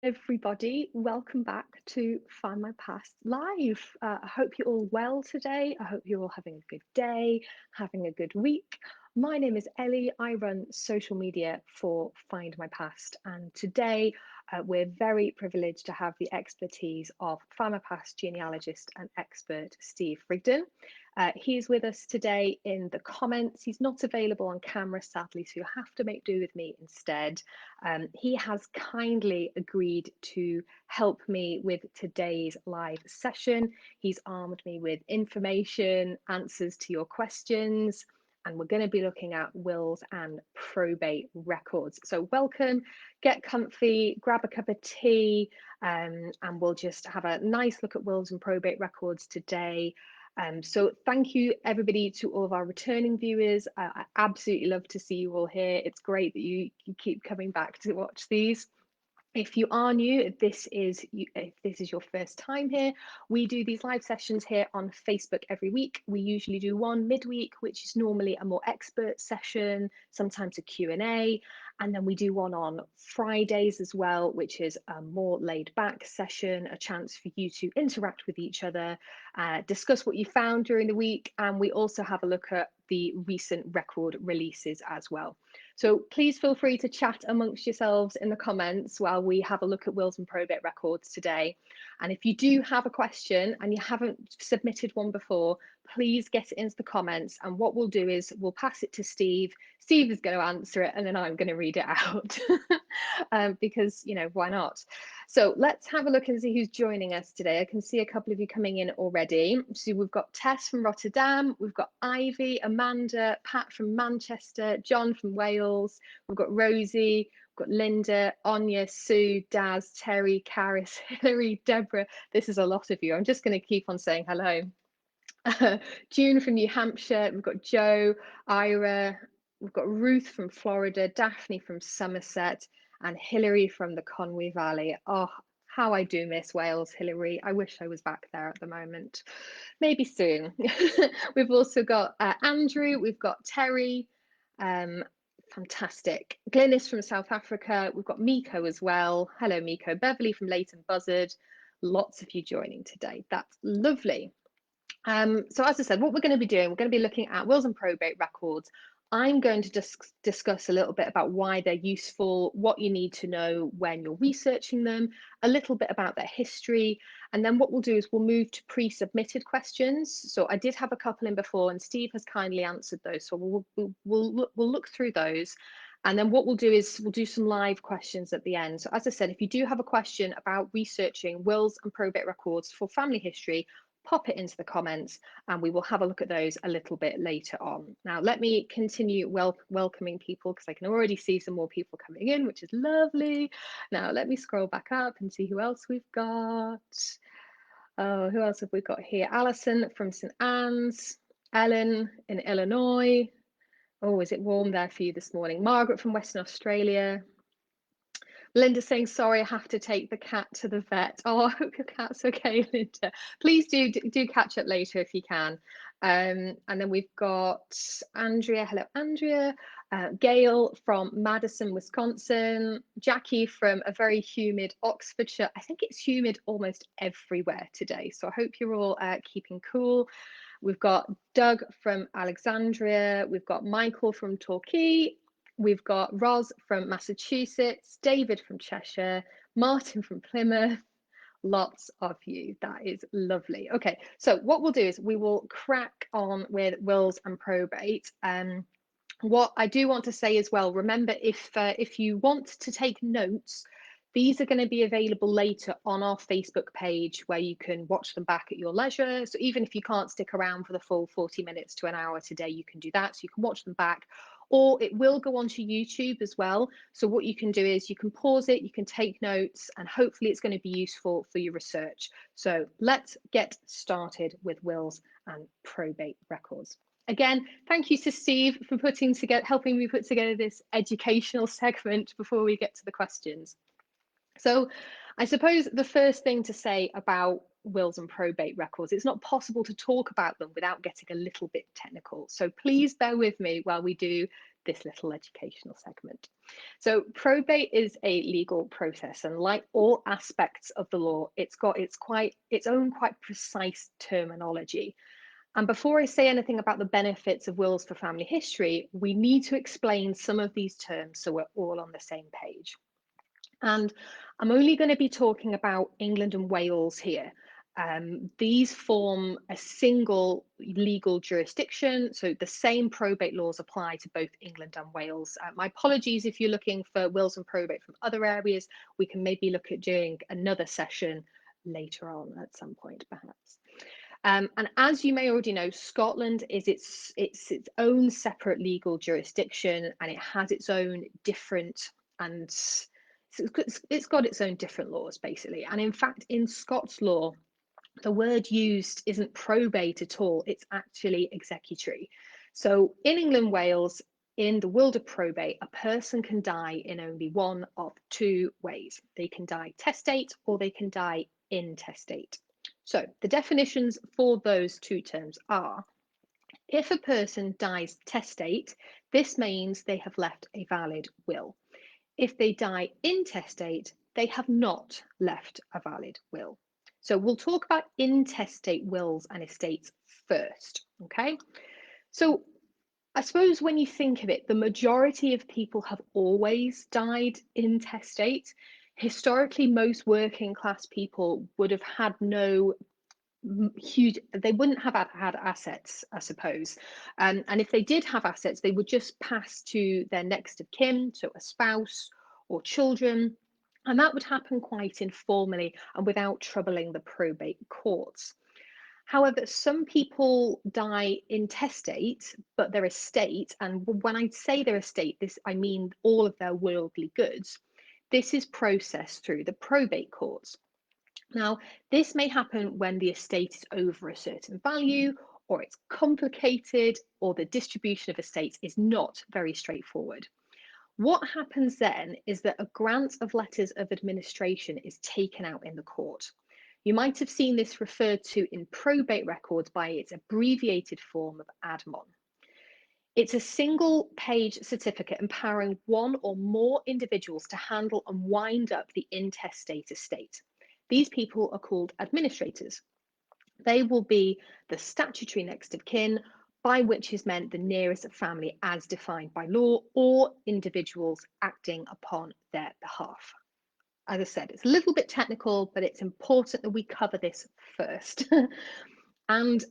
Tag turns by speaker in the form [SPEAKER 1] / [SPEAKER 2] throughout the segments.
[SPEAKER 1] Everybody, welcome back to Find My Past Live. I hope you're all well today. I hope you're all having a good day, having a good week. My name is Ellie. I run social media for Find My Past, and today we're very privileged to have the expertise of Find My Past genealogist and expert Steve Rigden. He's with us today in the comments. He's not available on camera, sadly, so you'll have to make do with me instead. He has kindly agreed to help me with today's live session. He's armed me with information, answers to your questions, and we're going to be looking at wills and probate records. So welcome, get comfy, grab a cup of tea, and we'll just have a nice look at wills and probate records today. So thank you everybody to all of our returning viewers. I absolutely love to see you all here. It's great that you keep coming back to watch these. If you are new, if this is your first time here, we do these live sessions here on Facebook every week. We usually do one midweek, which is normally a more expert session, sometimes a Q&A, and then we do one on Fridays as well, which is a more laid back session, a chance for you to interact with each other, discuss what you found during the week, and we also have a look at the recent record releases as well. So please feel free to chat amongst yourselves in the comments while we have a look at wills and probate records today. And if you do have a question and you haven't submitted one before, please get it into the comments. And what we'll do is we'll pass it to Steve. Steve is going to answer it and then I'm going to read it out because, you know, why not? So let's have a look and see who's joining us today. I can see a couple of you coming in already. So we've got Tess from Rotterdam, we've got Ivy, Amanda, Pat from Manchester, John from Wales, we've got Rosie, we've got Linda, Anya, Sue, Daz, Terry, Caris, Hillary, Deborah. This is a lot of you. I'm just going to keep on saying hello. June from New Hampshire, we've got Joe, Ira, we've got Ruth from Florida, Daphne from Somerset, and Hillary from the Conwy Valley. Oh, how I do miss Wales, Hillary. I wish I was back there at the moment. Maybe soon. We've also got Andrew, we've got Terry, fantastic. Glynis from South Africa, we've got Miko as well. Hello, Miko. Beverly from Leighton Buzzard. Lots of you joining today. That's lovely. So as I said, what we're going to be doing, we're going to be looking at wills and probate records. I'm going to discuss a little bit about why they're useful, what you need to know when you're researching them, a little bit about their history, and then what we'll do is we'll move to pre-submitted questions. So I did have a couple in before and Steve has kindly answered those. So we'll look through those. And then what we'll do is we'll do some live questions at the end. So as I said, if you do have a question about researching wills and probate records for family history, pop it into the comments and we will have a look at those a little bit later on. Now, let me continue welcoming people because I can already see some more people coming in, which is lovely. Now, let me scroll back up and see who else we've got. Oh, who else have we got here? Alison from St. Anne's, Ellen in Illinois. Oh, is it warm there for you this morning? Margaret from Western Australia. Linda saying, sorry, I have to take the cat to the vet. Oh, I hope your cat's okay, Linda. Please do catch up later if you can. And then we've got Andrea. Hello, Andrea. Gail from Madison, Wisconsin. Jackie from a very humid Oxfordshire. I think it's humid almost everywhere today. So I hope you're all keeping cool. We've got Doug from Alexandria. We've got Michael from Torquay. We've got Roz from Massachusetts, David from Cheshire, Martin from Plymouth. Lots of you. That is lovely. Okay, so what we'll do is we will crack on with wills and probate. What I do want to say as well, remember if you want to take notes, these are going to be available later on our Facebook page where you can watch them back at your leisure. So even if you can't stick around for the full 40 minutes to an hour today, you can do that. So you can watch them back, or it will go onto YouTube as well. So what you can do is you can pause it, you can take notes, and hopefully it's going to be useful for your research. So let's get started with wills and probate records. Again, thank you to Steve for helping me put together this educational segment before we get to the questions. So I suppose the first thing to say about wills and probate records, it's not possible to talk about them without getting a little bit technical. So please bear with me while we do this little educational segment. So probate is a legal process, and like all aspects of the law, it's got its own quite precise terminology. And before I say anything about the benefits of wills for family history, we need to explain some of these terms so we're all on the same page. And I'm only going to be talking about England and Wales here. These form a single legal jurisdiction, so the same probate laws apply to both England and Wales. My apologies if you're looking for wills and probate from other areas. We can maybe look at doing another session later on at some point, perhaps. And as you may already know, Scotland is its own separate legal jurisdiction, and it has its own different and it's got its own different laws basically. And in fact, in Scots law, the word used isn't probate at all, it's actually executory. So in England, Wales, in the world of probate, a person can die in only one of two ways. They can die testate or they can die intestate. So the definitions for those two terms are: if a person dies testate, this means they have left a valid will. If they die intestate, they have not left a valid will. So we'll talk about intestate wills and estates first, okay? So I suppose when you think of it, the majority of people have always died intestate. Historically, most working class people would have had no huge, they wouldn't have had assets, I suppose. And if they did have assets, they would just pass to their next of kin, so a spouse or children. And that would happen quite informally and without troubling the probate courts. However, some people die intestate, but their estate, and when I say their estate, this I mean all of their worldly goods, this is processed through the probate courts. Now, this may happen when the estate is over a certain value, or it's complicated, or the distribution of estates is not very straightforward. What happens then is that a grant of letters of administration is taken out in the court. You might have seen this referred to in probate records by its abbreviated form of ADMON. It's a single page certificate empowering one or more individuals to handle and wind up the intestate estate. These people are called administrators. They will be the statutory next of kin, by which is meant the nearest family as defined by law, or individuals acting upon their behalf. As I said, it's a little bit technical, but it's important that we cover this first. And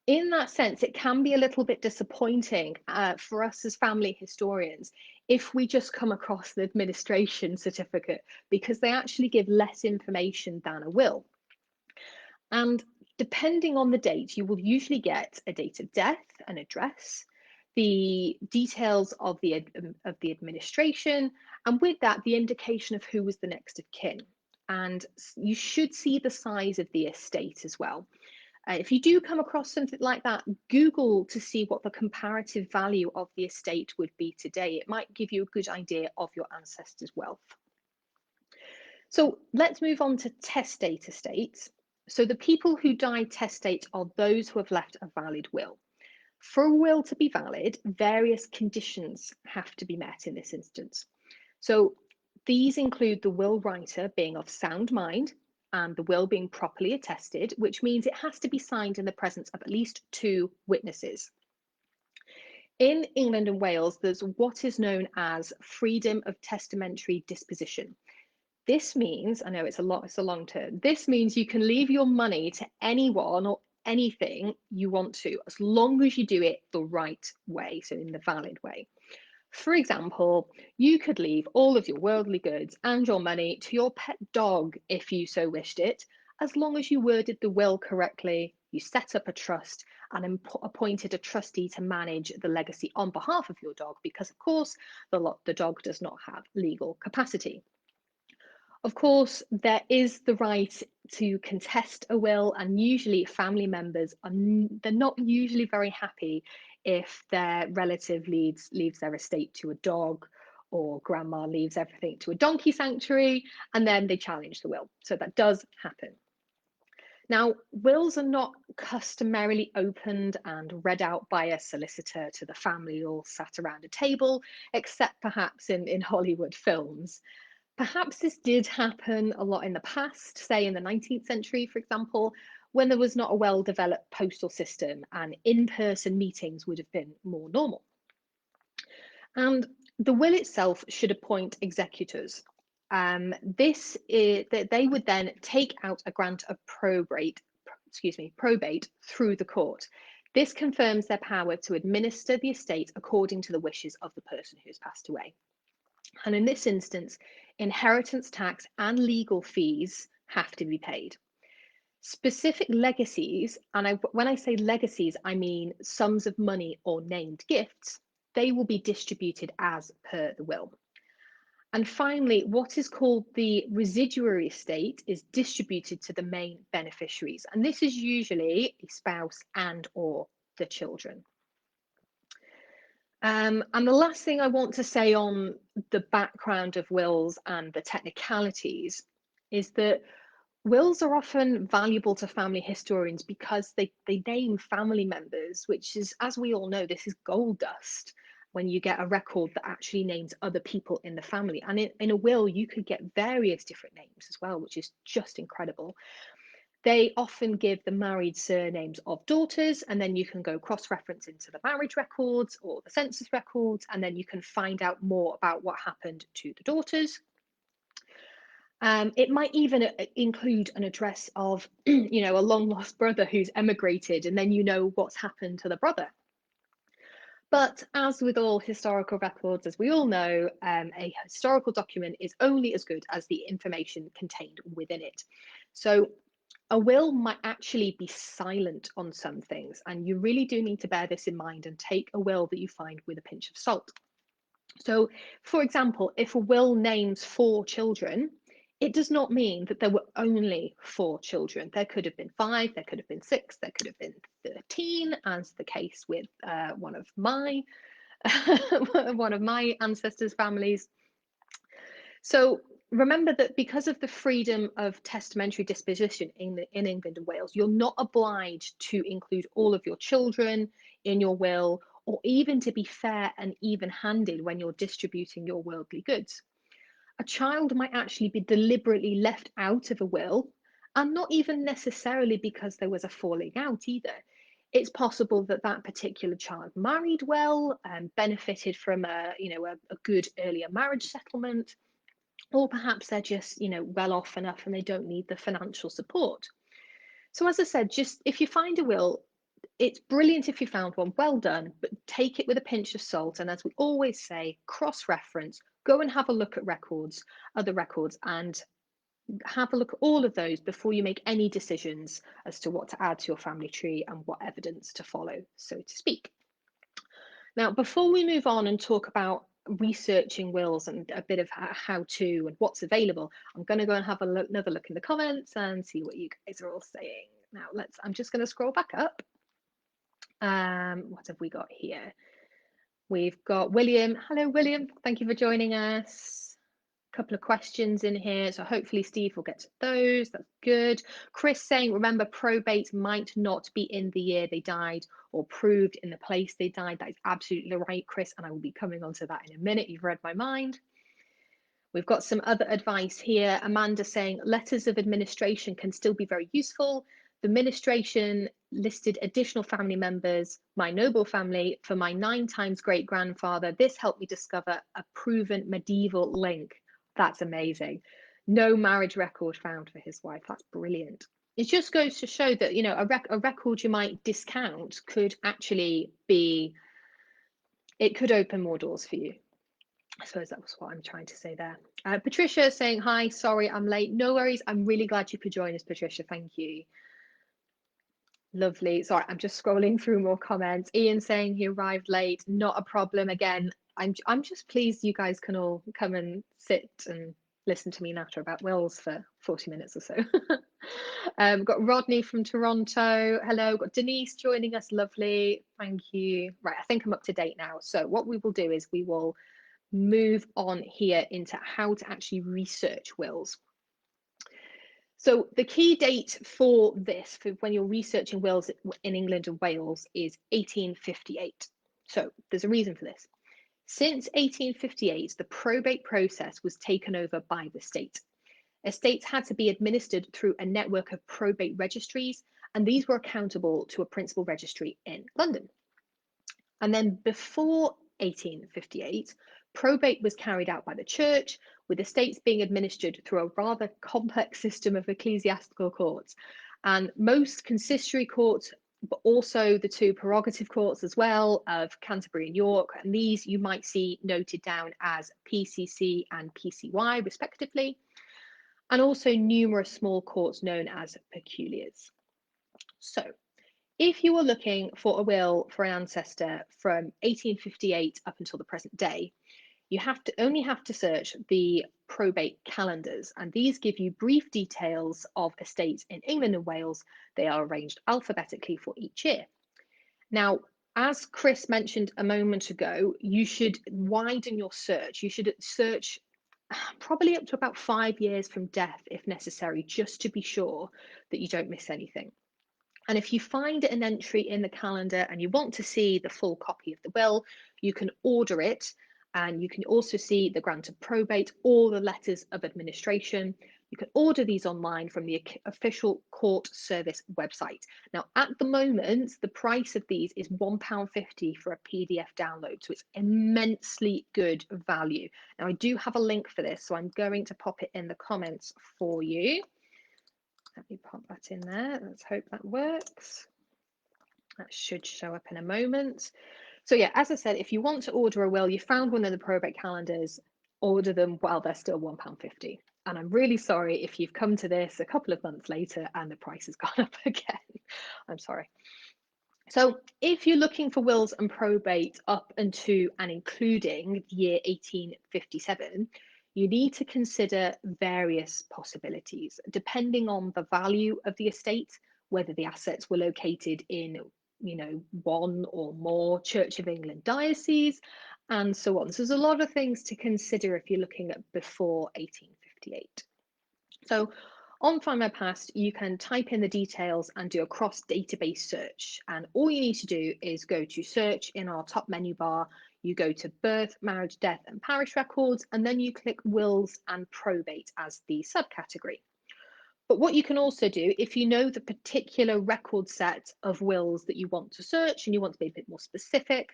[SPEAKER 1] in that sense, it can be a little bit disappointing for us as family historians if we just come across the administration certificate, because they actually give less information than a will. And depending on the date, you will usually get a date of death, an address, the details of the administration, and with that, the indication of who was the next of kin. And you should see the size of the estate as well. If you do come across something like that, Google to see what the comparative value of the estate would be today. It might give you a good idea of your ancestors' wealth. So let's move on to testate estates. So the people who die testate are those who have left a valid will. For a will to be valid, various conditions have to be met in this instance. So these include the will writer being of sound mind and the will being properly attested, which means it has to be signed in the presence of at least two witnesses. In England and Wales, there's what is known as freedom of testamentary disposition. This means, I know it's a long term, this means you can leave your money to anyone or anything you want to, as long as you do it the right way, so in the valid way. For example, you could leave all of your worldly goods and your money to your pet dog if you so wished it, as long as you worded the will correctly, you set up a trust and appointed a trustee to manage the legacy on behalf of your dog, because of course the dog does not have legal capacity. Of course, there is the right to contest a will, and usually family members they're not usually very happy if their relative leaves their estate to a dog, or grandma leaves everything to a donkey sanctuary, and then they challenge the will. So that does happen. Now, wills are not customarily opened and read out by a solicitor to the family all sat around a table, except perhaps in Hollywood films. Perhaps this did happen a lot in the past, say in the 19th century, for example, when there was not a well-developed postal system and in-person meetings would have been more normal. And the will itself should appoint executors. This is that they would then take out a grant of probate through the court. This confirms their power to administer the estate according to the wishes of the person who has passed away. And in this instance, inheritance tax and legal fees have to be paid. Specific legacies, and when I say legacies, I mean sums of money or named gifts, they will be distributed as per the will. And finally, what is called the residuary estate is distributed to the main beneficiaries. And this is usually a spouse and or the children. And the last thing I want to say on the background of wills and the technicalities is that wills are often valuable to family historians because they name family members, which is, as we all know, this is gold dust when you get a record that actually names other people in the family. And in a will, you could get various different names as well, which is just incredible. They often give the married surnames of daughters, and then you can go cross-reference into the marriage records or the census records, and then you can find out more about what happened to the daughters. It might even include an address of, a long lost brother who's emigrated, and then you know what's happened to the brother. But as with all historical records, as we all know, a historical document is only as good as the information contained within it. So a will might actually be silent on some things, and you really do need to bear this in mind and take a will that you find with a pinch of salt. So, for example, if a will names 4 children, it does not mean that there were only 4 children. There could have been 5, there could have been 6, there could have been 13, as the case with one of my ancestors' families. So remember that because of the freedom of testamentary disposition in England and Wales, you're not obliged to include all of your children in your will, or even to be fair and even-handed when you're distributing your worldly goods. A child might actually be deliberately left out of a will, and not even necessarily because there was a falling out either. It's possible that that particular child married well and benefited from a good earlier marriage settlement, or perhaps they're just well off enough and they don't need the financial support. So as I said, just if you find a will, it's brilliant if you found one, well done, but take it with a pinch of salt. And as we always say, cross-reference, go and have a look at other records, and have a look at all of those before you make any decisions as to what to add to your family tree and what evidence to follow, so to speak. Now, before we move on and talk about researching wills and a bit of how to and what's available, I'm going to go and have another look in the comments and see what you guys are all saying. Now, I'm just going to scroll back up. What have we got here? We've got William. Hello, William. Thank you for joining us. A couple of questions in here, so hopefully Steve will get to those. That's good. Chris saying, remember, probate might not be in the year they died or proved in the place they died. That is absolutely right, Chris, and I will be coming on to that in a minute. You've read my mind. We've got some other advice here. Amanda saying, letters of administration can still be very useful. The administration listed additional family members, my noble family, for my 9 times great grandfather. This helped me discover a proven medieval link. That's amazing. No marriage record found for his wife. That's brilliant. It just goes to show that, a record you might discount could actually be, it could open more doors for you. I suppose that was what I'm trying to say there. Patricia saying, hi, sorry, I'm late. No worries. I'm really glad you could join us, Patricia. Thank you. Lovely. Sorry, I'm just scrolling through more comments. Ian saying he arrived late. Not a problem. Again, I'm just pleased you guys can all come and sit and listen to me natter about wills for 40 minutes or so. We've got Rodney from Toronto. Hello. We've got Denise joining us. Lovely. Thank you. Right, I think I'm up to date now. So what we will do is we will move on here into how to actually research wills. So the key date for this, for when you're researching wills in England and Wales, is 1858. So there's a reason for this. Since 1858, the probate process was taken over by the state. Estates had to be administered through a network of probate registries, and these were accountable to a principal registry in London. And then before 1858, probate was carried out by the church, with estates being administered through a rather complex system of ecclesiastical courts. And most consistory courts, but also the two prerogative courts as well of Canterbury and York. And these you might see noted down as PCC and PCY, respectively. And also numerous small courts known as peculiars. So, if you were looking for a will for an ancestor from 1858 up until the present day, you only have to search the probate calendars, and these give you brief details of estates in England and Wales. They are arranged alphabetically for each year. Now, as Chris mentioned a moment ago, you should widen your search. You should search probably up to about 5 years from death if necessary, just to be sure that you don't miss anything. And if you find an entry in the calendar and you want to see the full copy of the will, you can order it, and you can also see the grant of probate or the letters of administration. You can order these online from the official court service website. Now, at the moment, the price of these is £1.50 for a PDF download, so it's immensely good value. Now, I do have a link for this, so I'm going to pop it in the comments for you. Let me pop that in there. Let's hope that works. That should show up in a moment. So yeah, as I said, if you want to order a will, you found one in the probate calendars, order them while they're still £1.50. And I'm really sorry if you've come to this a couple of months later and the price has gone up again. I'm sorry. So if you're looking for wills and probate up into and including the year 1857, you need to consider various possibilities, depending on the value of the estate, whether the assets were located in, one or more Church of England dioceses, and so on. So there's a lot of things to consider if you're looking at before 1858. So on Findmypast, you can type in the details and do a cross database search. And all you need to do is go to search in our top menu bar. You go to birth, marriage, death, and parish records, and then you click wills and probate as the subcategory. But what you can also do, if you know the particular record set of wills that you want to search and you want to be a bit more specific,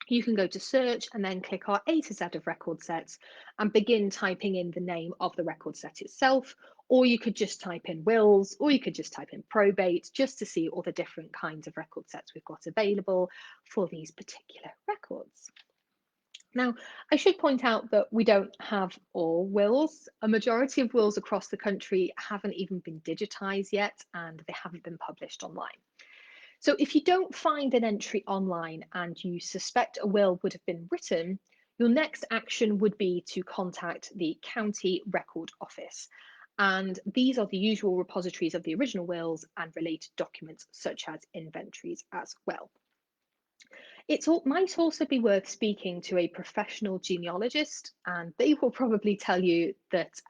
[SPEAKER 1] you can go to search and then click our A to Z of record sets and begin typing in the name of the record set itself, or you could just type in wills, or you could just type in probate, just to see all the different kinds of record sets we've got available for these particular records. Now, I should point out that we don't have all wills. A majority of wills across the country haven't even been digitised yet, and they haven't been published online. So if you don't find an entry online and you suspect a will would have been written, your next action would be to contact the County Record Office. And these are the usual repositories of the original wills and related documents such as inventories as well. It might also be worth speaking to a professional genealogist, and they will probably tell you that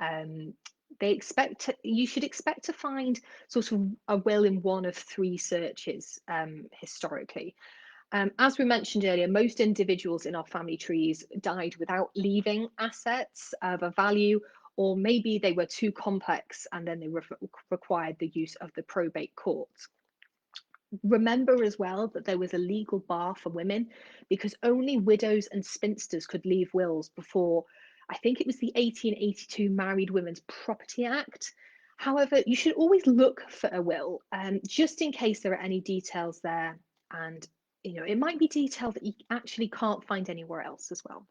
[SPEAKER 1] you should expect to find sort of a will in one of 3 searches historically. As we mentioned earlier, most individuals in our family trees died without leaving assets of a value, or maybe they were too complex and then they required the use of the probate court. Remember as well that there was a legal bar for women because only widows and spinsters could leave wills before, I think it was the 1882 Married Women's Property Act. However, you should always look for a will, just in case there are any details there, and it might be detail that you actually can't find anywhere else as well.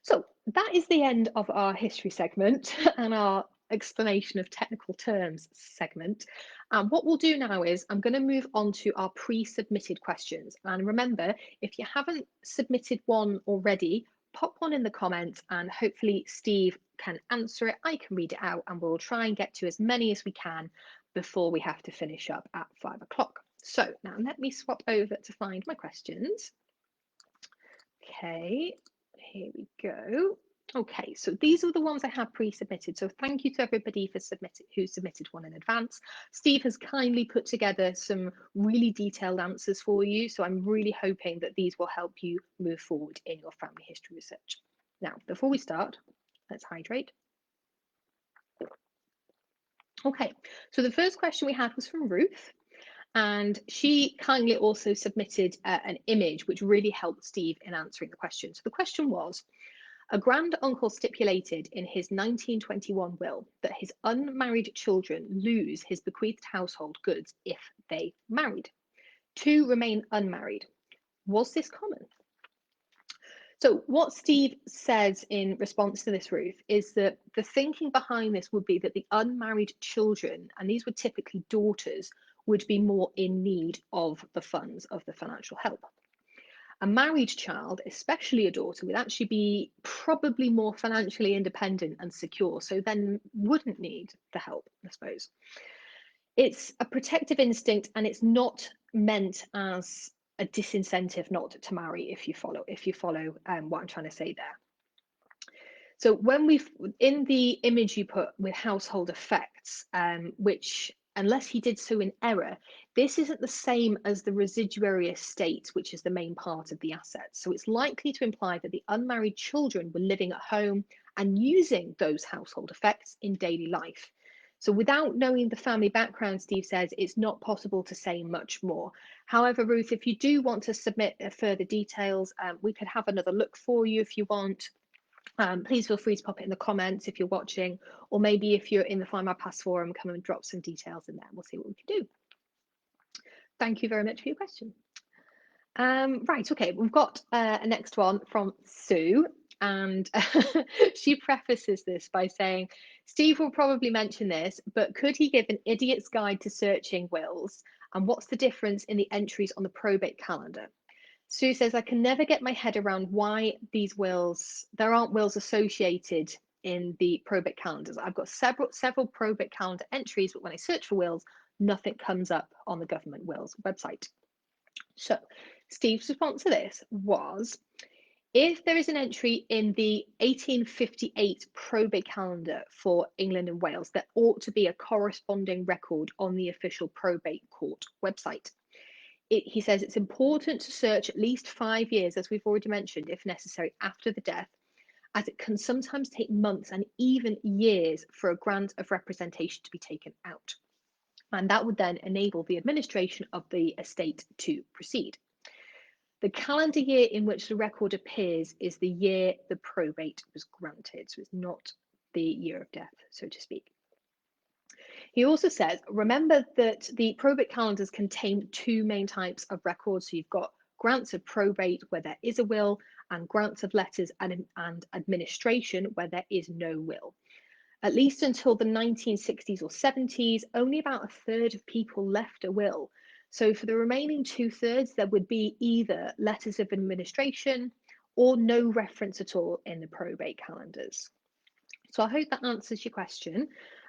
[SPEAKER 1] So that is the end of our history segment and our explanation of technical terms segment. And what we'll do now is I'm going to move on to our pre-submitted questions. And remember, if you haven't submitted one already, pop one in the comments and hopefully Steve can answer it. I can read it out and we'll try and get to as many as we can before we have to finish up at 5 o'clock. So now let me swap over to find my questions. Okay, here we go. Okay, so these are the ones I have pre-submitted. So thank you to everybody who submitted one in advance. Steve has kindly put together some really detailed answers for you. So I'm really hoping that these will help you move forward in your family history research. Now, before we start, let's hydrate. Okay, so the first question we had was from Ruth. And she kindly also submitted an image which really helped Steve in answering the question. So the question was, a grand uncle stipulated in his 1921 will that his unmarried children lose his bequeathed household goods if they married. Two remain unmarried. Was this common? So what Steve says in response to this, Ruth, is that the thinking behind this would be that the unmarried children, and these were typically daughters, would be more in need of the funds, of the financial help. A married child, especially a daughter, would actually be probably more financially independent and secure, so then wouldn't need the help, I suppose. It's a protective instinct, and it's not meant as a disincentive not to marry, if you follow what I'm trying to say there. So when we've in the image you put with household effects, which unless he did so in error, this isn't the same as the residuary estate, which is the main part of the assets. So it's likely to imply that the unmarried children were living at home and using those household effects in daily life. So without knowing the family background, Steve says, it's not possible to say much more. However, Ruth, if you do want to submit further details, we could have another look for you if you want. Please feel free to pop it in the comments if you're watching, or maybe if you're in the Findmypast forum, come and drop some details in there and we'll see what we can do. Thank you very much for your question. Right, okay, we've got a next one from Sue, and she prefaces this by saying, Steve will probably mention this, but could he give an idiot's guide to searching wills, and what's the difference in the entries on the probate calendar? Sue says, I can never get my head around why there aren't wills associated in the probate calendars. I've got several probate calendar entries, but when I search for wills, nothing comes up on the government wills website. So Steve's response to this was, if there is an entry in the 1858 probate calendar for England and Wales, there ought to be a corresponding record on the official probate court website. He says it's important to search at least 5 years, as we've already mentioned, if necessary, after the death, as it can sometimes take months and even years for a grant of representation to be taken out. And that would then enable the administration of the estate to proceed. The calendar year in which the record appears is the year the probate was granted, so it's not the year of death, so to speak. He also says, remember that the probate calendars contain two main types of records. So you've got grants of probate where there is a will, and grants of letters and administration where there is no will. At least until the 1960s or 70s, only about a third of people left a will. So for the remaining 2/3, there would be either letters of administration or no reference at all in the probate calendars. So I hope that answers your question.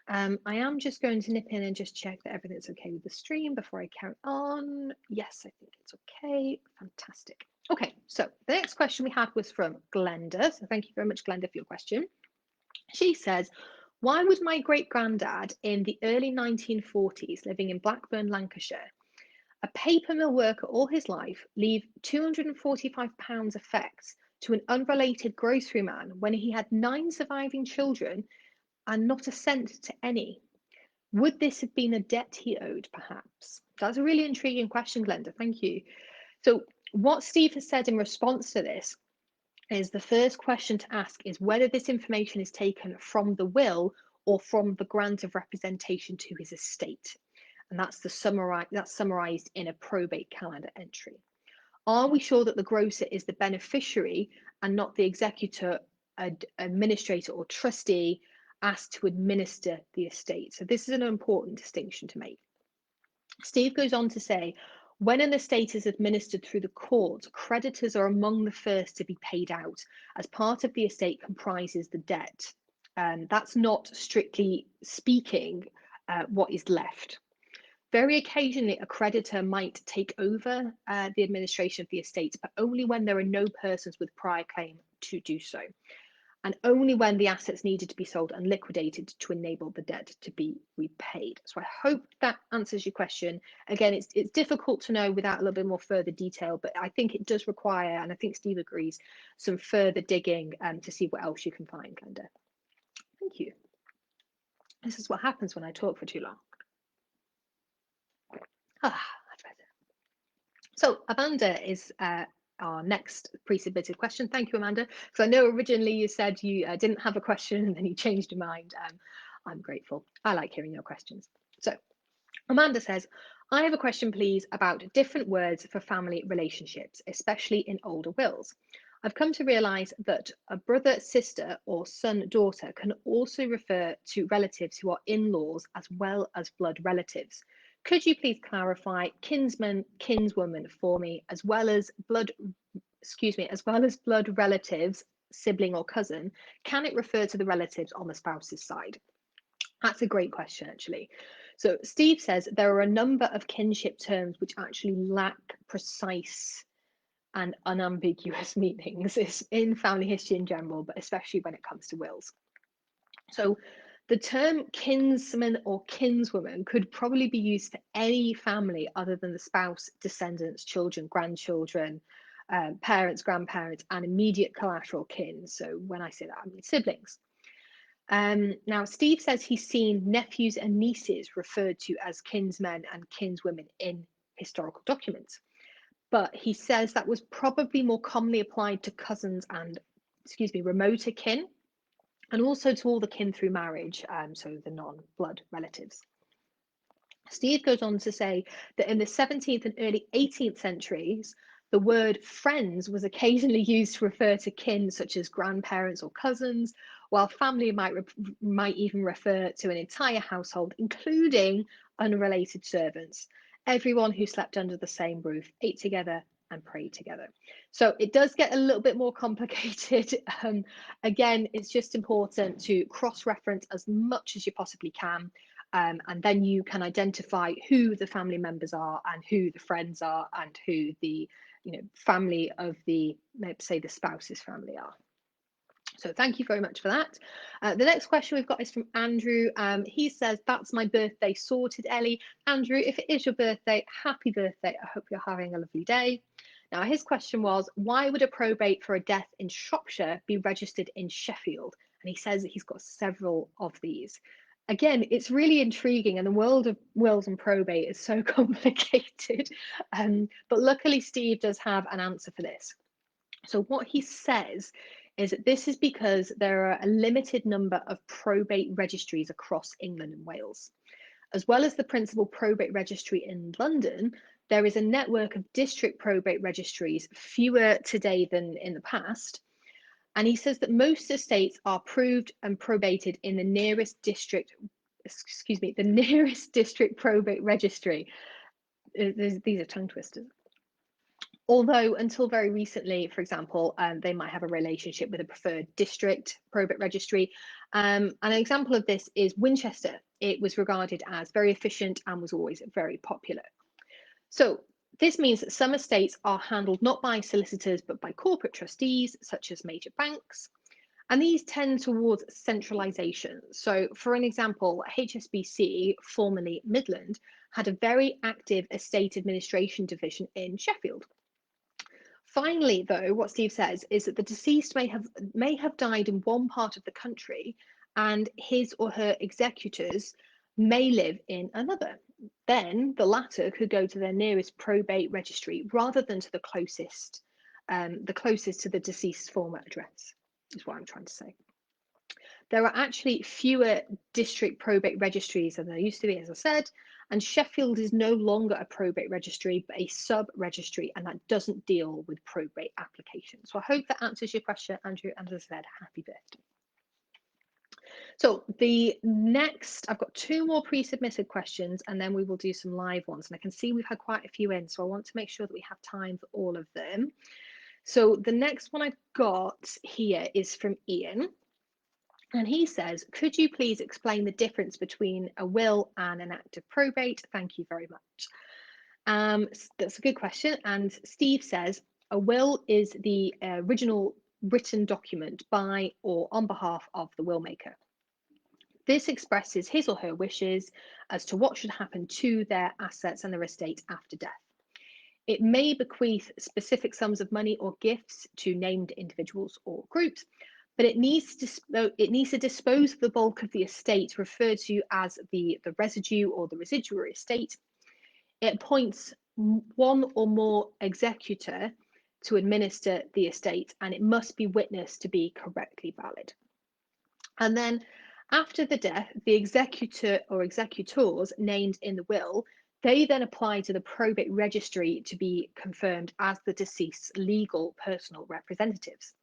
[SPEAKER 1] I am just going to nip in and just check that everything's okay with the stream before I carry on. Yes, I think it's okay. Fantastic. Okay, so the next question we had was from Glenda. So thank you very much, Glenda, for your question. She says, why would my great-granddad in the early 1940s, living in Blackburn, Lancashire, a paper mill worker all his life, leave £245 effects to an unrelated grocery man when he had 9 surviving children and not a cent to any? Would this have been a debt he owed, perhaps? That's a really intriguing question, Glenda. Thank you. So what Steve has said in response to this is the first question to ask is whether this information is taken from the will or from the grant of representation to his estate. And that's summarized in a probate calendar entry. Are we sure that the grocer is the beneficiary and not the executor, administrator, or trustee asked to administer the estate? So this is an important distinction to make. Steve goes on to say, when an estate is administered through the court, creditors are among the first to be paid out, as part of the estate comprises the debt. That's not strictly speaking what is left. Very occasionally, a creditor might take over the administration of the estate, but only when there are no persons with prior claim to do so. and only when the assets needed to be sold and liquidated to enable the debt to be repaid. So I hope that answers your question. Again, it's difficult to know without a little bit more further detail, but I think it does require, and I think Steve agrees, some further digging to see what else you can find, Glenda. Thank you. This is what happens when I talk for too long. That's better. So Amanda is our next pre-submitted question. Thank you, Amanda. So I know originally you said you didn't have a question and then you changed your mind. I'm grateful. I like hearing your questions. So Amanda says, I have a question, please, about different words for family relationships, especially in older wills. I've come to realise that a brother, sister, or son, daughter can also refer to relatives who are in-laws as well as blood relatives. Could you please clarify kinsman, kinswoman for me, as well as blood relatives, sibling or cousin? Can it refer to the relatives on the spouse's side? That's a great question, actually. So Steve says there are a number of kinship terms which actually lack precise and unambiguous meanings in family history in general, but especially when it comes to wills. So the term kinsman or kinswoman could probably be used for any family other than the spouse, descendants, children, grandchildren, parents, grandparents, and immediate collateral kin. So when I say that, I mean siblings. Now, Steve says he's seen nephews and nieces referred to as kinsmen and kinswomen in historical documents, but he says that was probably more commonly applied to cousins and, remoter kin, and also to all the kin through marriage, so the non-blood relatives. Steve goes on to say that in the 17th and early 18th centuries, the word friends was occasionally used to refer to kin such as grandparents or cousins, while family might even refer to an entire household, including unrelated servants, everyone who slept under the same roof, ate together, and prayed together. So it does get a little bit more complicated. Again, it's just important to cross-reference as much as you possibly can. And then you can identify who the family members are and who the friends are and who the family of the, let's say, the spouse's family are. So thank you very much for that. The next question we've got is from Andrew. He says, that's my birthday sorted, Ellie. Andrew, if it is your birthday, happy birthday. I hope you're having a lovely day. Now, his question was, why would a probate for a death in Shropshire be registered in Sheffield? And he says that he's got several of these. Again, it's really intriguing, and the world of wills and probate is so complicated. But luckily, Steve does have an answer for this. So what he says is that this is because there are a limited number of probate registries across England and Wales. As well as the principal probate registry in London, there is a network of district probate registries, fewer today than in the past. And he says that most estates are proved and probated in the nearest district, the nearest district probate registry. These are tongue twisters. Although until very recently, for example, they might have a relationship with a preferred district probate registry. An example of this is Winchester. It was regarded as very efficient and was always very popular. So this means that some estates are handled not by solicitors, but by corporate trustees, such as major banks. And these tend towards centralisation. So for an example, HSBC, formerly Midland, had a very active estate administration division in Sheffield. Finally, though, what Steve says is that the deceased may have died in one part of the country and his or her executors may live in another. Then the latter could go to their nearest probate registry rather than to the closest to the deceased's former address, is what I'm trying to say. There are actually fewer district probate registries than there used to be, as I said, and Sheffield is no longer a probate registry, but a sub-registry, and that doesn't deal with probate applications. So I hope that answers your question, Andrew, and as I said, happy birthday. So the next, I've got two more pre-submitted questions, and then we will do some live ones. And I can see we've had quite a few in, so I want to make sure that we have time for all of them. So the next one I've got here is from Ian. And he says, could you please explain the difference between a will and an act of probate? Thank you very much. That's a good question. And Steve says, a will is the original written document by or on behalf of the will maker. This expresses his or her wishes as to what should happen to their assets and their estate after death. It may bequeath specific sums of money or gifts to named individuals or groups, but it needs to dispose of the bulk of the estate, referred to as the residue or the residuary estate. It appoints one or more executor to administer the estate, and it must be witnessed to be correctly valid. And then after the death, the executor or executors named in the will, they then apply to the probate registry to be confirmed as the deceased's legal personal representatives.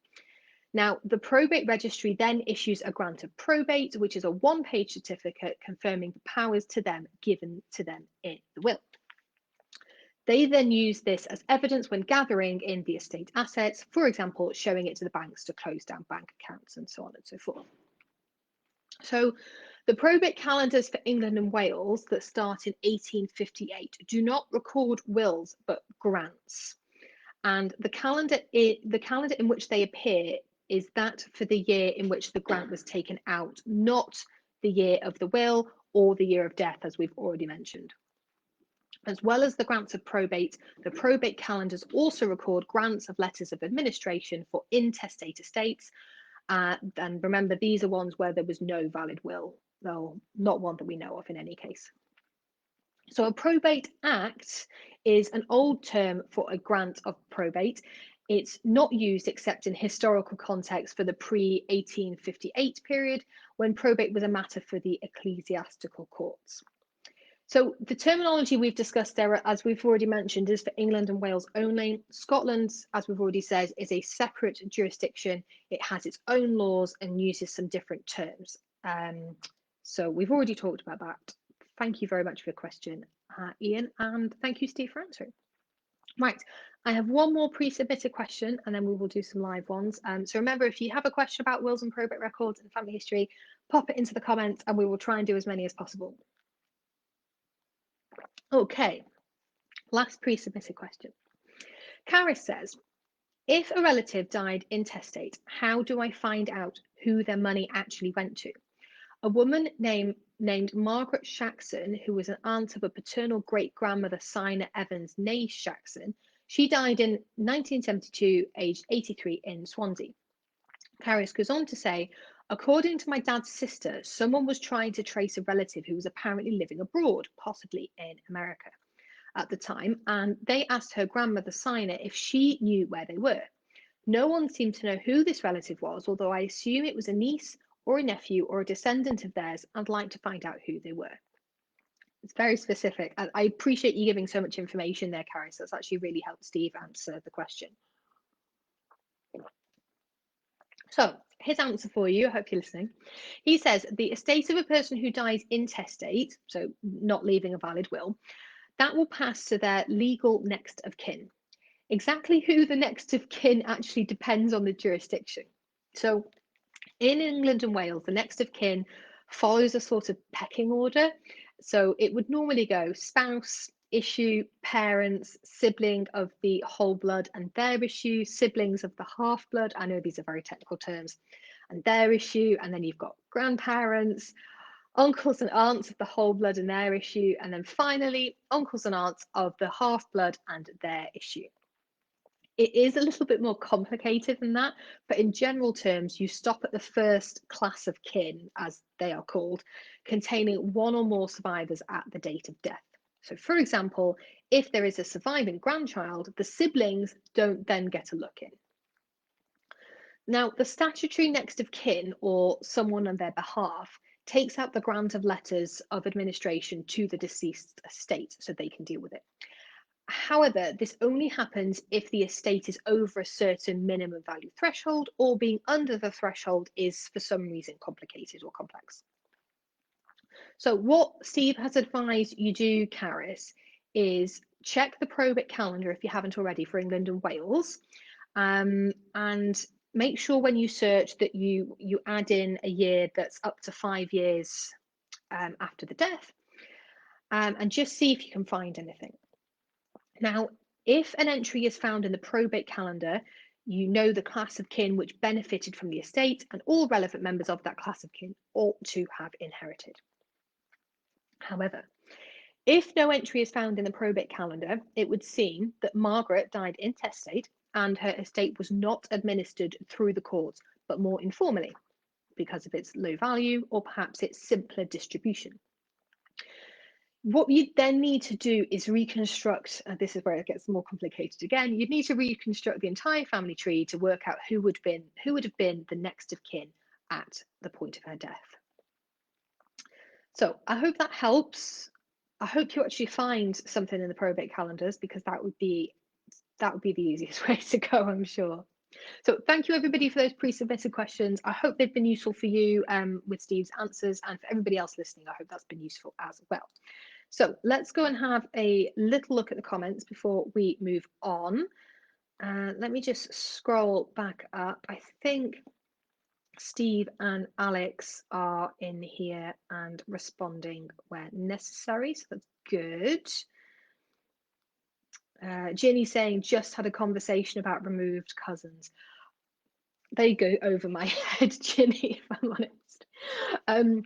[SPEAKER 1] Now, the probate registry then issues a grant of probate, which is a one-page certificate confirming the powers to them given to them in the will. They then use this as evidence when gathering in the estate assets, for example, showing it to the banks to close down bank accounts and so on and so forth. So the probate calendars for England and Wales that start in 1858 do not record wills but grants. And the calendar in which they appear is that for the year in which the grant was taken out, not the year of the will or the year of death, as we've already mentioned. As well as the grants of probate, the probate calendars also record grants of letters of administration for intestate estates. And remember, these are ones where there was no valid will, though not one that we know of in any case. So a probate act is an old term for a grant of probate. It's not used except in historical context for the pre-1858 period, when probate was a matter for the ecclesiastical courts. So the terminology we've discussed there, as we've already mentioned, is for England and Wales only. Scotland, as we've already said, is a separate jurisdiction. It has its own laws and uses some different terms. So we've already talked about that. Thank you very much for your question, Ian, and thank you, Steve, for answering. Right, I have one more pre-submitted question and then we will do some live ones. So remember, if you have a question about wills and probate records and family history, pop it into the comments and we will try and do as many as possible. Okay, last pre-submitted question. Karis says, if a relative died intestate, how do I find out who their money actually went to? A woman named Margaret Shaxson, who was an aunt of a paternal great-grandmother, Sina Evans née Shaxson, she died in 1972, aged 83, in Swansea. Karis goes on to say, according to my dad's sister, someone was trying to trace a relative who was apparently living abroad, possibly in America at the time, and they asked her grandmother Sina if she knew where they were. No one seemed to know who this relative was, although I assume it was a niece or a nephew or a descendant of theirs. I'd like to find out who they were. It's very specific. I appreciate you giving so much information there, Karis. That's actually really helped Steve answer the question. So his answer for you, I hope you're listening. He says the estate of a person who dies intestate, so not leaving a valid will, that will pass to their legal next of kin. Exactly who the next of kin actually depends on the jurisdiction. So in England and Wales, the next of kin follows a sort of pecking order. So it would normally go spouse, issue, parents, sibling of the whole blood and their issue, siblings of the half blood. I know these are very technical terms, and their issue. And then you've got grandparents, uncles and aunts of the whole blood and their issue. And then finally, uncles and aunts of the half blood and their issue. It is a little bit more complicated than that, but in general terms, you stop at the first class of kin, as they are called, containing one or more survivors at the date of death. So, for example, if there is a surviving grandchild, the siblings don't then get a look in. Now, the statutory next of kin, or someone on their behalf, takes out the grant of letters of administration to the deceased estate so they can deal with it. However, this only happens if the estate is over a certain minimum value threshold, or being under the threshold is for some reason complicated or complex. So what Steve has advised you do, Karis, is check the probate calendar if you haven't already for England and Wales, and make sure when you search that you add in a year that's up to 5 years after the death, and just see if you can find anything. Now, if an entry is found in the probate calendar, You know the class of kin which benefited from the estate, and all relevant members of that class of kin ought to have inherited. However, if no entry is found in the probate calendar, it would seem that Margaret died intestate and her estate was not administered through the courts, but more informally, because of its low value or perhaps its simpler distribution. What you then need to do is reconstruct, this is where it gets more complicated again, you'd need to reconstruct the entire family tree to work out who would have been the next of kin at the point of her death. So I hope that helps. I hope you actually find something in the probate calendars, because that would be the easiest way to go, I'm sure. So thank you everybody for those pre-submitted questions. I hope they've been useful for you with Steve's answers, and for everybody else listening, I hope that's been useful as well. So let's go and have a little look at the comments before we move on. Let me just scroll back up. I think Steve and Alex are in here and responding where necessary, so that's good. Ginny saying, just had a conversation about removed cousins. They go over my head, Ginny, if I'm honest.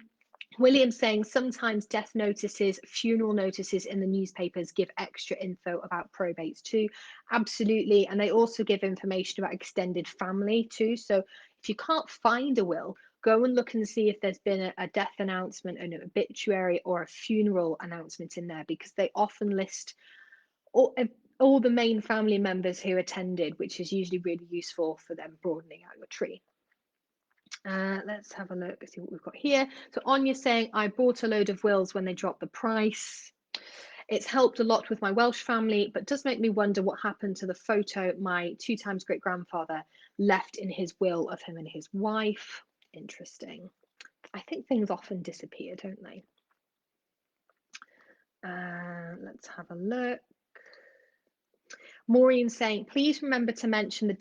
[SPEAKER 1] William saying, sometimes death notices, funeral notices in the newspapers give extra info about probates too. Absolutely. And they also give information about extended family too. So if you can't find a will, go and look and see if there's been a death announcement, an obituary, or a funeral announcement in there, because they often list all the main family members who attended, which is usually really useful for them broadening out your tree. Let's have a look, see what we've got here. So Anya's saying, I bought a load of wills when they dropped the price. It's helped a lot with my Welsh family, but does make me wonder what happened to the photo my 2 times great grandfather left in his will of him and his wife. Interesting. I think things often disappear, don't they? Let's have a look. Maureen saying, please remember to mention the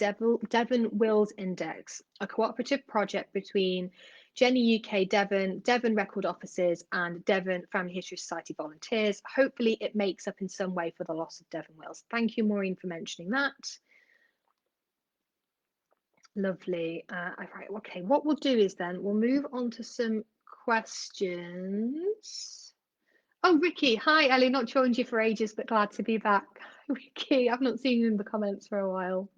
[SPEAKER 1] Devon Wills Index, a cooperative project between Jenny UK Devon, Devon Record Offices, and Devon Family History Society volunteers. Hopefully it makes up in some way for the loss of Devon Wills. Thank you, Maureen, for mentioning that. Lovely. Right, okay, what we'll do is then we'll move on to some questions. Oh, Ricky. Hi, Ellie. Not joined you for ages, but glad to be back. Ricky, I've not seen you in the comments for a while.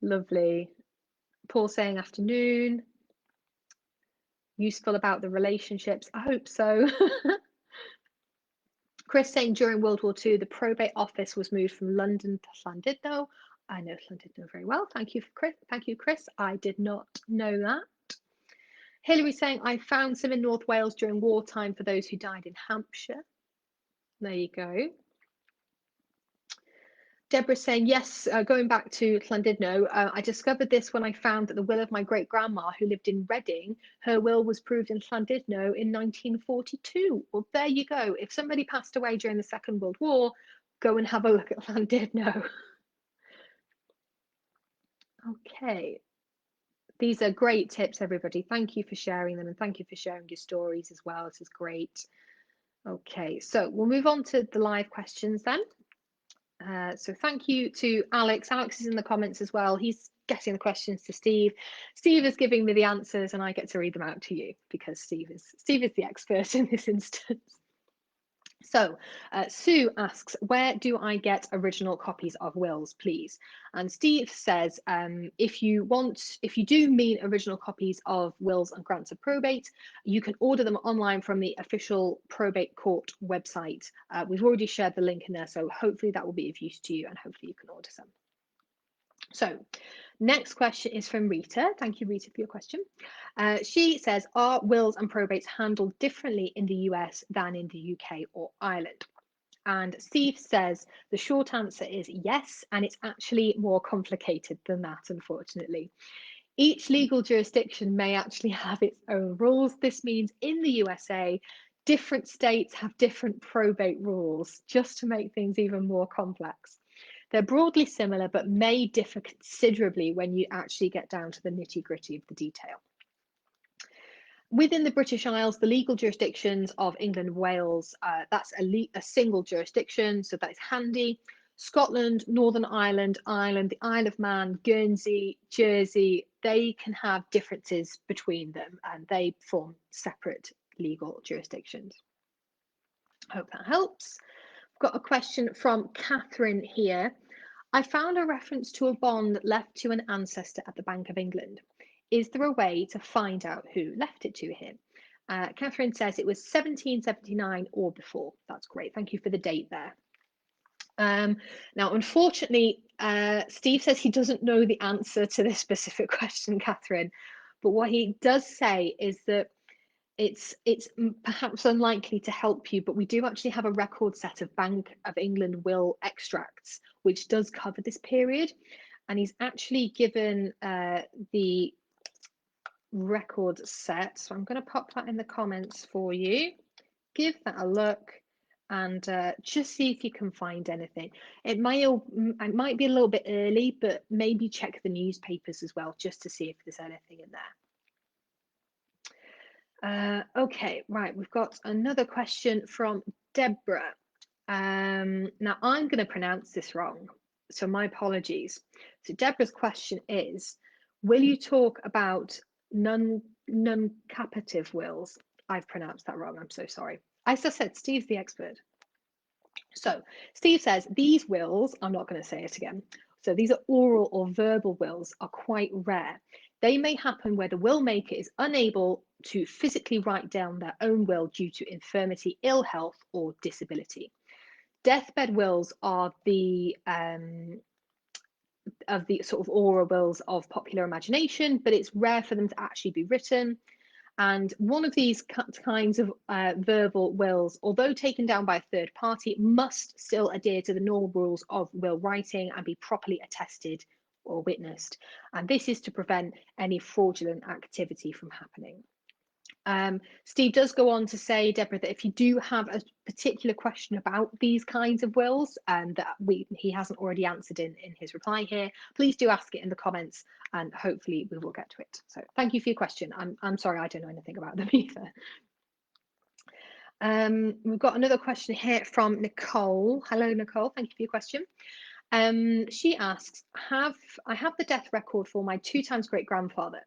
[SPEAKER 1] Lovely. Paul saying afternoon. Useful about the relationships. I hope so. Chris saying during World War II, the probate office was moved from London to Llandudno. I know Llandudno very well. Thank you, Chris. Thank you, Chris. I did not know that. Hilary saying, I found some in North Wales during wartime for those who died in Hampshire. There you go. Deborah saying, yes, going back to Llandudno, I discovered this when I found that the will of my great-grandma, who lived in Reading, her will was proved in Llandudno in 1942. Well, there you go. If somebody passed away during the Second World War, go and have a look at Llandudno. Okay. These are great tips, everybody. Thank you for sharing them, and thank you for sharing your stories as well. This is great. Okay, so we'll move on to the live questions then. So thank you to Alex. Alex is in the comments as well. He's getting the questions to Steve. Steve is giving me the answers, and I get to read them out to you because Steve is the expert in this instance. So Sue asks, where do I get original copies of wills, please? And Steve says, if you do mean original copies of wills and grants of probate, you can order them online from the official probate court website. We've already shared the link in there, so hopefully that will be of use to you, and hopefully you can order some. So next question is from Rita. Thank you, Rita, for your question. She says, are wills and probates handled differently in the US than in the UK or Ireland? And Steve says the short answer is yes, and it's actually more complicated than that, unfortunately. Each legal jurisdiction may actually have its own rules. This means in the USA, different states have different probate rules, just to make things even more complex. They're broadly similar, but may differ considerably when you actually get down to the nitty-gritty of the detail. Within the British Isles, the legal jurisdictions of England and Wales, that's a single jurisdiction, so that's handy. Scotland, Northern Ireland, Ireland, the Isle of Man, Guernsey, Jersey, they can have differences between them and they form separate legal jurisdictions. Hope that helps. I've got a question from Catherine here. I found a reference to a bond left to an ancestor at the Bank of England. Is there a way to find out who left it to him? Catherine says it was 1779 or before. That's great. Thank you for the date there. Now, unfortunately, Steve says he doesn't know the answer to this specific question, Catherine, but what he does say is that it's perhaps unlikely to help you, but we do actually have a record set of Bank of England will extracts, which does cover this period. And he's actually given the record set. So I'm going to pop that in the comments for you. Give that a look and just see if you can find anything. It might be a little bit early, but maybe check the newspapers as well, just to see if there's anything in there. Okay, right, we've got another question from Deborah. Now, I'm going to pronounce this wrong, so my apologies. So Deborah's question is, will you talk about non-capative wills? I've pronounced that wrong, I'm so sorry. As I said, Steve's the expert. So Steve says, these wills, I'm not going to say it again, so these are oral or verbal wills are quite rare. They may happen where the will maker is unable to physically write down their own will due to infirmity, ill health, or disability. Deathbed wills are the sort of oral wills of popular imagination, but it's rare for them to actually be written. And one of these kinds of verbal wills, although taken down by a third party, must still adhere to the normal rules of will writing and be properly attested or witnessed. And this is to prevent any fraudulent activity from happening. Steve does go on to say, Deborah, that if you do have a particular question about these kinds of wills that he hasn't already answered in his reply here, please do ask it in the comments and hopefully we will get to it. So thank you for your question. I'm sorry, I don't know anything about them either. We've got another question here from Nicole. Hello, Nicole. Thank you for your question. She asks, I have the death record for my 2 times great grandfather.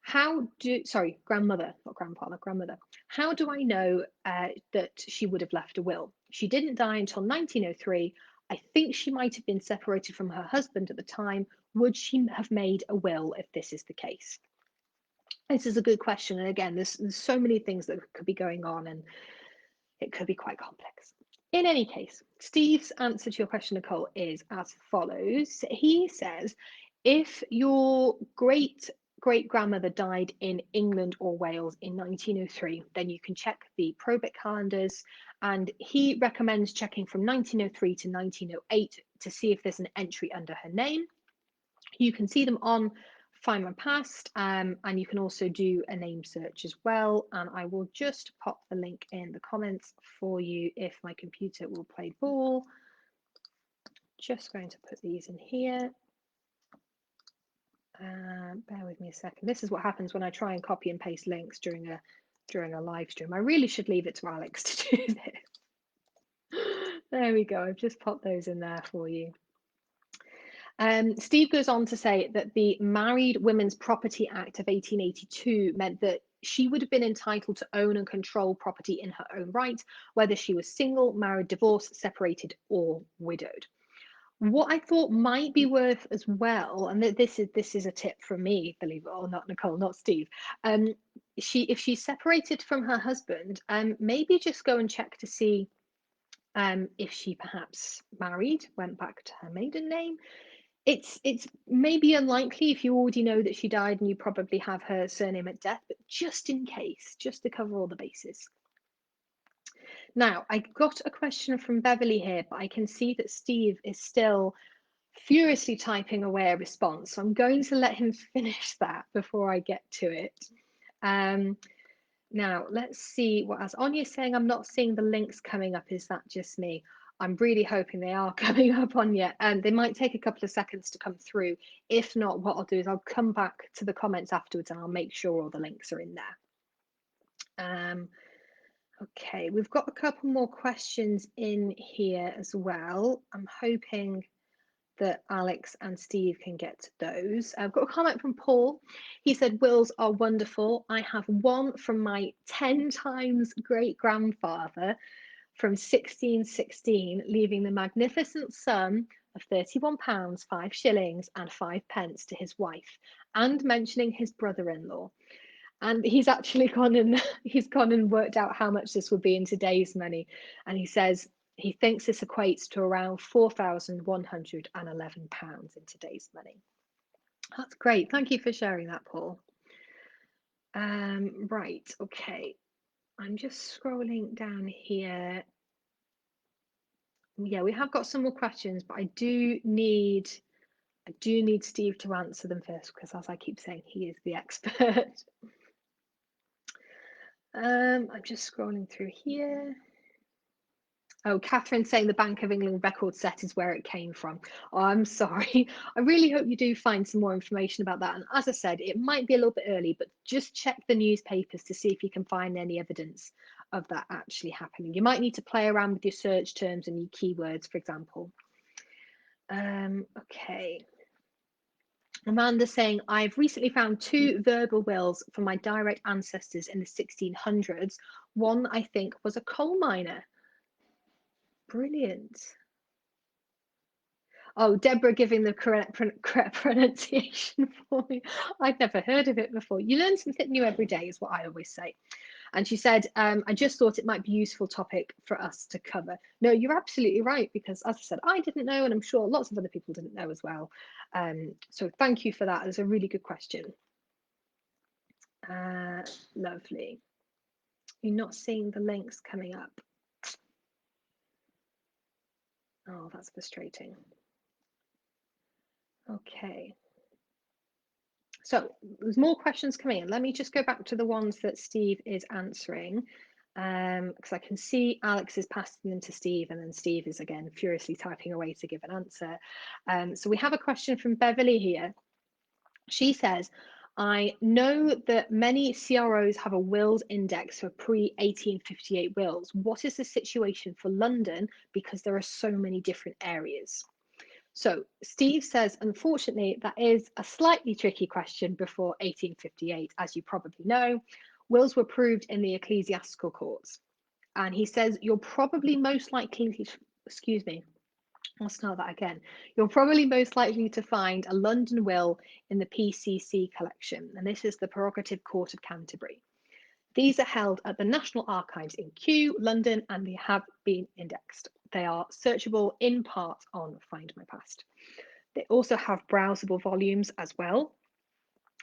[SPEAKER 1] Grandmother, not grandfather, grandmother. How do I know that she would have left a will? She didn't die until 1903. I think she might have been separated from her husband at the time. Would she have made a will if this is the case? This is a good question. And again, there's so many things that could be going on and it could be quite complex. In any case, Steve's answer to your question, Nicole, is as follows. He says, if your great-grandmother died in England or Wales in 1903, then you can check the probate calendars, and he recommends checking from 1903 to 1908 to see if there's an entry under her name. You can see them on Findmypast, and you can also do a name search as well, and I will just pop the link in the comments for you if my computer will play ball. Just going to put these in here. Bear with me a second. This is what happens when I try and copy and paste links during a live stream. I really should leave it to Alex to do this. There we go. I've just popped those in there for you. Steve goes on to say that the Married Women's Property Act of 1882 meant that she would have been entitled to own and control property in her own right, whether she was single, married, divorced, separated, or widowed. What I thought might be worth as well, and this is a tip from me, believe it or not, Nicole, not Steve. If she's separated from her husband, maybe just go and check to see if she perhaps married, went back to her maiden name. It's maybe unlikely if you already know that she died and you probably have her surname at death, but just in case, just to cover all the bases. Now, I got a question from Beverly here, but I can see that Steve is still furiously typing away a response. So I'm going to let him finish that before I get to it. Now, let's see what else. Anya's saying I'm not seeing the links coming up. Is that just me? I'm really hoping they are coming up on yet, and they might take a couple of seconds to come through. If not, what I'll do is I'll come back to the comments afterwards and I'll make sure all the links are in there. Okay, we've got a couple more questions in here as well. I'm hoping that Alex and Steve can get to those. I've got a comment from Paul. He said, wills are wonderful. I have one from my 10 times great grandfather from 1616, leaving the magnificent sum of £31, 5 shillings, and 5 pence to his wife, and mentioning his brother in law. And he's actually gone and worked out how much this would be in today's money. And he says he thinks this equates to around £4,111 in today's money. That's great. Thank you for sharing that, Paul. Right, okay. I'm just scrolling down here. Yeah, we have got some more questions, but I do need Steve to answer them first, because as I keep saying, he is the expert. I'm just scrolling through here. Oh, Catherine's saying the Bank of England record set is where it came from. Oh, I'm sorry. I really hope you do find some more information about that. And as I said, it might be a little bit early, but just check the newspapers to see if you can find any evidence of that actually happening. You might need to play around with your search terms and your keywords, for example. Okay. Amanda's saying, I've recently found 2 verbal wills from my direct ancestors in the 1600s. One, I think, was a coal miner. Brilliant. Oh, Deborah giving the correct pronunciation for me. I'd never heard of it before. You learn something new every day, is what I always say. And she said, I just thought it might be a useful topic for us to cover. No, you're absolutely right, because as I said, I didn't know, and I'm sure lots of other people didn't know as well. So thank you for that. It's a really good question. Lovely. You're not seeing the links coming up. Oh, that's frustrating. Okay. So there's more questions coming in. Let me just go back to the ones that Steve is answering, because I can see Alex is passing them to Steve, and then Steve is again furiously typing away to give an answer. So we have a question from Beverly here. She says, I know that many CROs have a wills index for pre-1858 wills. What is the situation for London, because there are so many different areas? So Steve says, unfortunately, that is a slightly tricky question before 1858. As you probably know, wills were proved in the ecclesiastical courts. And he says, you're probably most likely, excuse me, I'll start that again. You're probably most likely to find a London will in the PCC collection. And this is the Prerogative Court of Canterbury. These are held at the National Archives in Kew, London, and they have been indexed. They are searchable in part on Findmypast. They also have browsable volumes as well.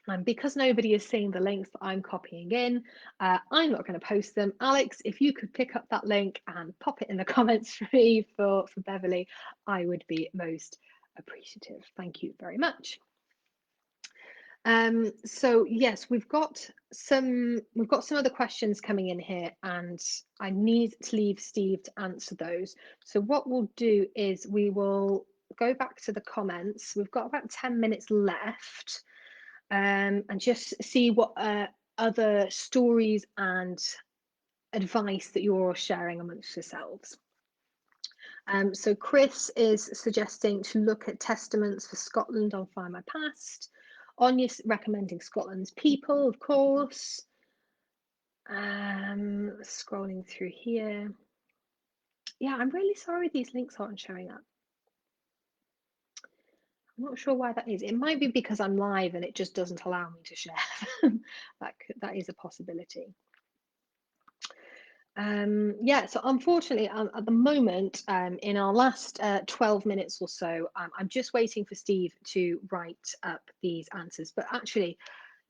[SPEAKER 1] And because nobody is seeing the links that I'm copying in, I'm not going to post them. Alex, if you could pick up that link and pop it in the comments for me for Beverly, I would be most appreciative. Thank you very much. So yes, we've got some other questions coming in here, and I need to leave Steve to answer those. So what we'll do is we will go back to the comments. We've got about 10 minutes left, and just see what other stories and advice that you're sharing amongst yourselves. So Chris is suggesting to look at testaments for Scotland on Findmypast. Anya's recommending Scotland's People, of course. Scrolling through here. Yeah, I'm really sorry these links aren't showing up. I'm not sure why that is. It might be because I'm live and it just doesn't allow me to share. That is a possibility. Yeah, so unfortunately, at the moment, in our last 12 minutes or so, I'm just waiting for Steve to write up these answers. But actually,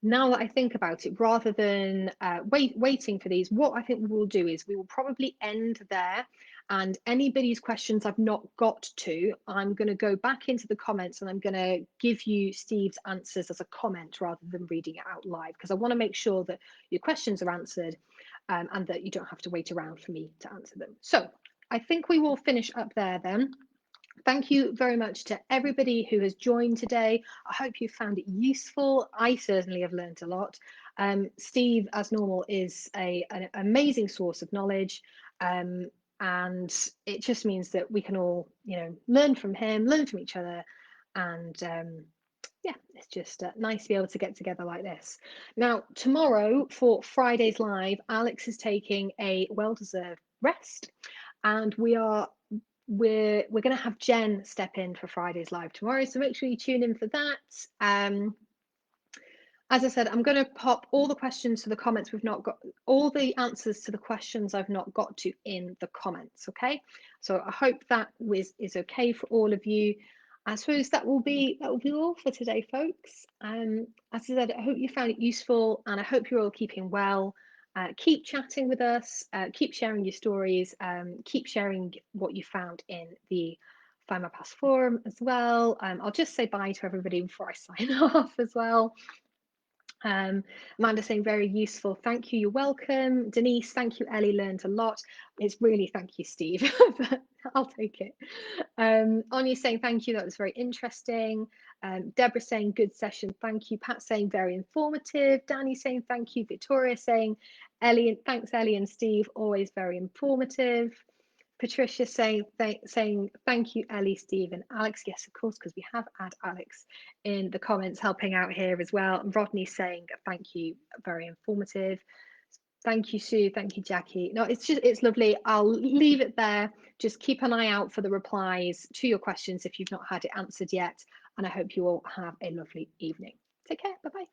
[SPEAKER 1] now that I think about it, rather than waiting for these, what I think we will do is we will probably end there. And anybody's questions I've not got to, I'm going to go back into the comments and I'm going to give you Steve's answers as a comment rather than reading it out live, because I want to make sure that your questions are answered and that you don't have to wait around for me to answer them. So I think we will finish up there then. Thank you very much to everybody who has joined today. I hope you found it useful. I certainly have learned a lot. Steve, as normal, is an amazing source of knowledge. And it just means that we can all, learn from him, learn from each other. And yeah, it's just nice to be able to get together like this. Now, tomorrow for Friday's Live, Alex is taking a well-deserved rest, and we're going to have Jen step in for Friday's Live tomorrow. So make sure you tune in for that. As I said, I'm going to pop all the questions to the comments we've not got, all the answers to the questions I've not got to in the comments, okay? So I hope that is okay for all of you. I suppose that will be all for today, folks. As I said, I hope you found it useful, and I hope you're all keeping well. Keep chatting with us, keep sharing your stories, keep sharing what you found in the Find My Past forum as well. I'll just say bye to everybody before I sign off as well. Amanda saying very useful, thank you, you're welcome. Denise, thank you, Ellie, learned a lot. It's really thank you, Steve, but I'll take it. Anya saying thank you, that was very interesting. Deborah saying good session, thank you. Pat saying very informative. Danny saying thank you. Victoria saying thanks Ellie and Steve, always very informative. Patricia saying thank you, Ellie, Steve, and Alex. Yes, of course, because we have had Alex in the comments helping out here as well. And Rodney saying thank you, very informative. Thank you, Sue. Thank you, Jackie. No, it's lovely. I'll leave it there. Just keep an eye out for the replies to your questions if you've not had it answered yet. And I hope you all have a lovely evening. Take care. Bye-bye.